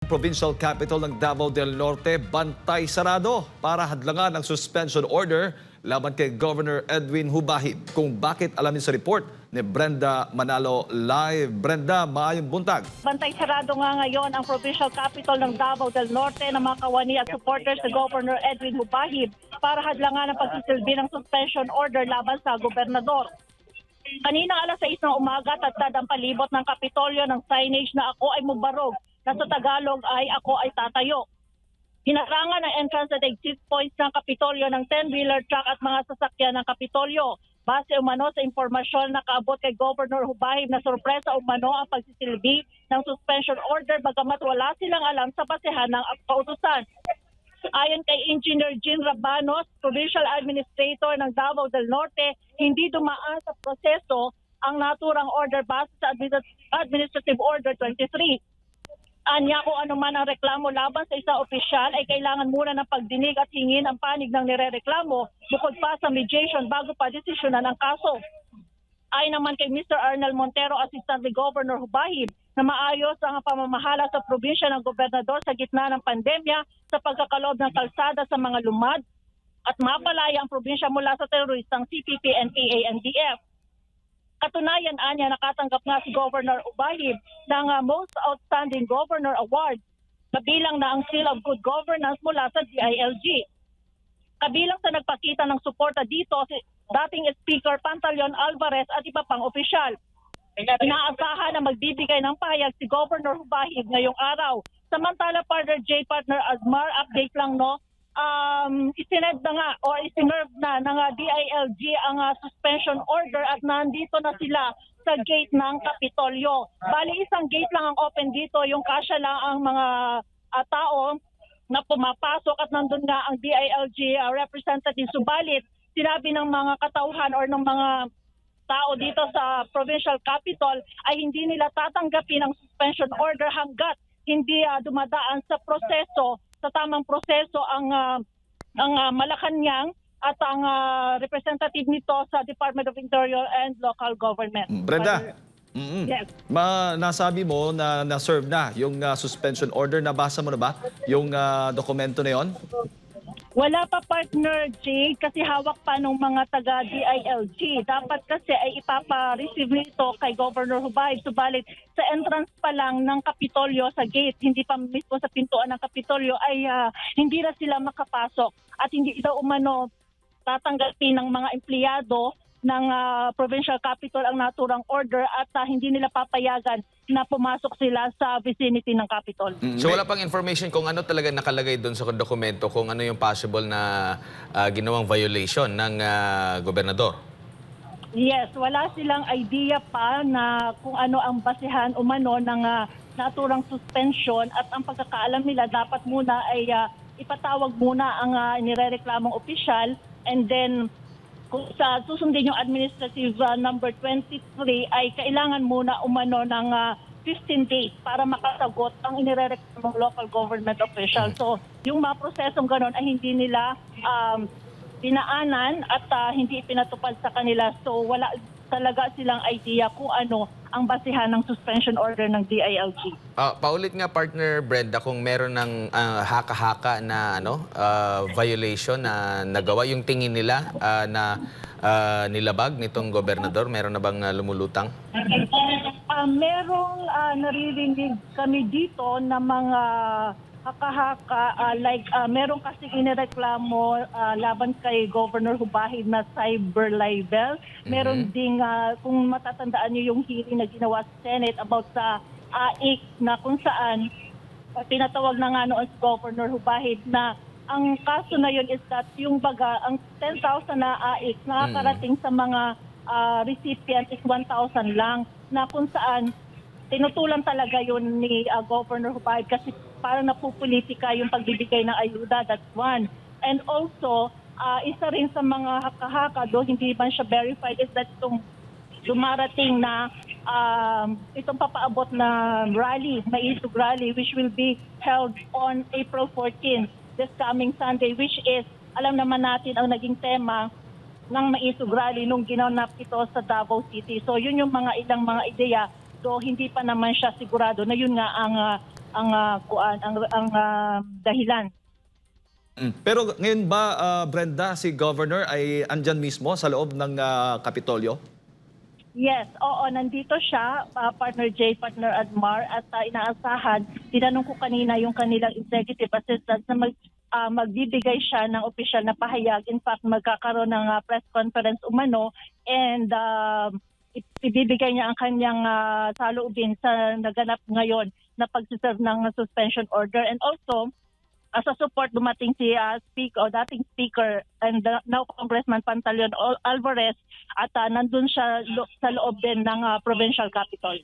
Provincial capital ng Davao del Norte, bantay sarado para hadlangan ang suspension order laban kay Governor Edwin Hubahib. Kung bakit alamin sa report ni Brenda Manalo Live. Brenda, maayong buntag. Bantay sarado nga ngayon ang provincial capital ng Davao del Norte na mga kawani at supporters ni Governor Edwin Hubahib para hadlangan ang pagsisilbi ng suspension order laban sa gobernador. Kanina alas 6 ng umaga, tatad ang palibot ng Kapitolyo ng signage na ako ay mubarog, na sa Tagalog ay ako ay tatayo. Hinarangan ang entrance at exit points ng Kapitolyo ng 10-wheeler truck at mga sasakyan ng Kapitolyo. Base umano sa impormasyon na kaabot kay Governor Hubahib na sorpresa umano ang pagsisilbi ng suspension order bagamat wala silang alam sa basehan ng kautusan. Ayon kay Engineer Jean Rabanos, Provincial Administrator ng Davao del Norte, hindi dumaan sa proseso ang naturang order base sa Administrative Order 23. Anya kung ano man ang reklamo laban sa isang opisyal ay kailangan muna ng pagdinig at hingin ang panig ng nirereklamo bukod pa sa mediation bago pa desisyonan ang kaso. Ayon naman kay Mr. Arnel Montero, Assistant ni Governor Hubahib, na maayos ang pamamahala sa probinsya ng gobernador sa gitna ng pandemya sa pagkakalob ng kalsada sa mga lumad at mapalaya ang probinsya mula sa teroristang CPP, NPA, NDF. Katunayan, anya nakatanggap nga si Governor Hubahib ng Most Outstanding Governor Award, kabilang na ang Seal of Good Governance mula sa DILG. Kabilang sa nagpakita ng suporta dito si dating Speaker Pantaleon Alvarez at iba pang opisyal. Inaasahan na magbibigay ng pahayag si Governor Hubahib ngayong araw. Samantala, Partner J, Partner Azmar, update lang no, isined na nga o isinerve na ng DILG ang suspension order at nandito na sila sa gate ng Kapitolyo. Bali, isang gate lang ang open dito, yung kasya lang ang mga tao na pumapasok at nandun nga ang DILG representative. Subalit, sinabi ng mga katauhan or ng mga tao dito sa provincial capital ay hindi nila tatanggapin ang suspension order hanggat hindi dumadaan sa proseso, sa tamang proseso ang Malacanang at ang representative nito sa Department of Interior and Local Government. Brenda, Yes. nasabi mo na na-serve na yung suspension order. Nabasa mo na ba yung dokumento na yon? Wala pa, Partner J, kasi hawak pa ng mga taga-DILG. Dapat kasi ay ipapa-receive nito kay Governor Hubahib. Subalit sa entrance pa lang ng Kapitolyo sa gate, hindi pa mismo sa pintuan ng Kapitolyo, ay hindi na sila makapasok. At hindi daw umano tatanggapin ng mga empleyado ng provincial capital ang naturang order at hindi nila papayagan na pumasok sila sa vicinity ng Capitol. So wala pang information kung ano talaga nakalagay doon sa dokumento, kung ano yung possible na ginawang violation ng gobernador? Yes, wala silang idea pa na kung ano ang basehan umano ng naturang suspension at ang pagkakaalam nila dapat muna ay ipatawag muna ang nirereklamong opisyal and then kung sa susundin yung administrative number 23 ay kailangan muna umano ng 15 days para makasagot ang inirereklamong local government official. So yung mga prosesong ganon ay hindi nila dinaanan at hindi ipinatupad sa kanila. So wala talaga silang idea kung ano ang basihan ng suspension order ng DILG. Paulit nga, Partner Brenda, kung meron ng haka-haka na violation na nagawa, yung tingin nila na nilabag nitong gobernador, meron na bang lumulutang? Merong naririnig kami dito na mga haka-haka, meron kasi inireklamo laban kay Governor Hubahib na cyber libel. Meron ding, kung matatandaan niyo yung hearing na ginawa sa Senate about sa AIC na kung saan pinatawag na nga noon si Governor Hubahib na ang kaso na yun is that yung baga, ang 10,000 na AIC nakakarating sa mga recipient is 1,000 lang na kung saan tinutulan talaga yun ni Governor Hubahib kasi parang napupolitika yung pagbibigay ng ayuda, that's one. And also, isa rin sa mga haka-haka, do hindi man siya verified, is that itong dumarating na itong papaabot na rally, Maisog Rally, which will be held on April 14, this coming Sunday, which is, alam naman natin ang naging tema ng Maisog Rally nung ginanap ito sa Davao City. So yun yung mga ilang mga ideya, do hindi pa naman siya sigurado na yun nga ang dahilan. Pero ngayon ba, Brenda, si Governor ay andyan mismo sa loob ng Kapitolyo? Yes, oo, nandito siya, partner Jay, partner Admar, at inaasahan, tinanong ko kanina yung kanilang executive assistant na magbibigay siya ng opisyal na pahayag. In fact, magkakaroon ng press conference umano and ibibigay niya ang kanyang saloobin sa naganap ngayon na pagsiserve ng suspension order. And also, as a support, dumating si dating Speaker and now Congressman Pantaleon Alvarez at nandun siya sa loob din ng provincial capital.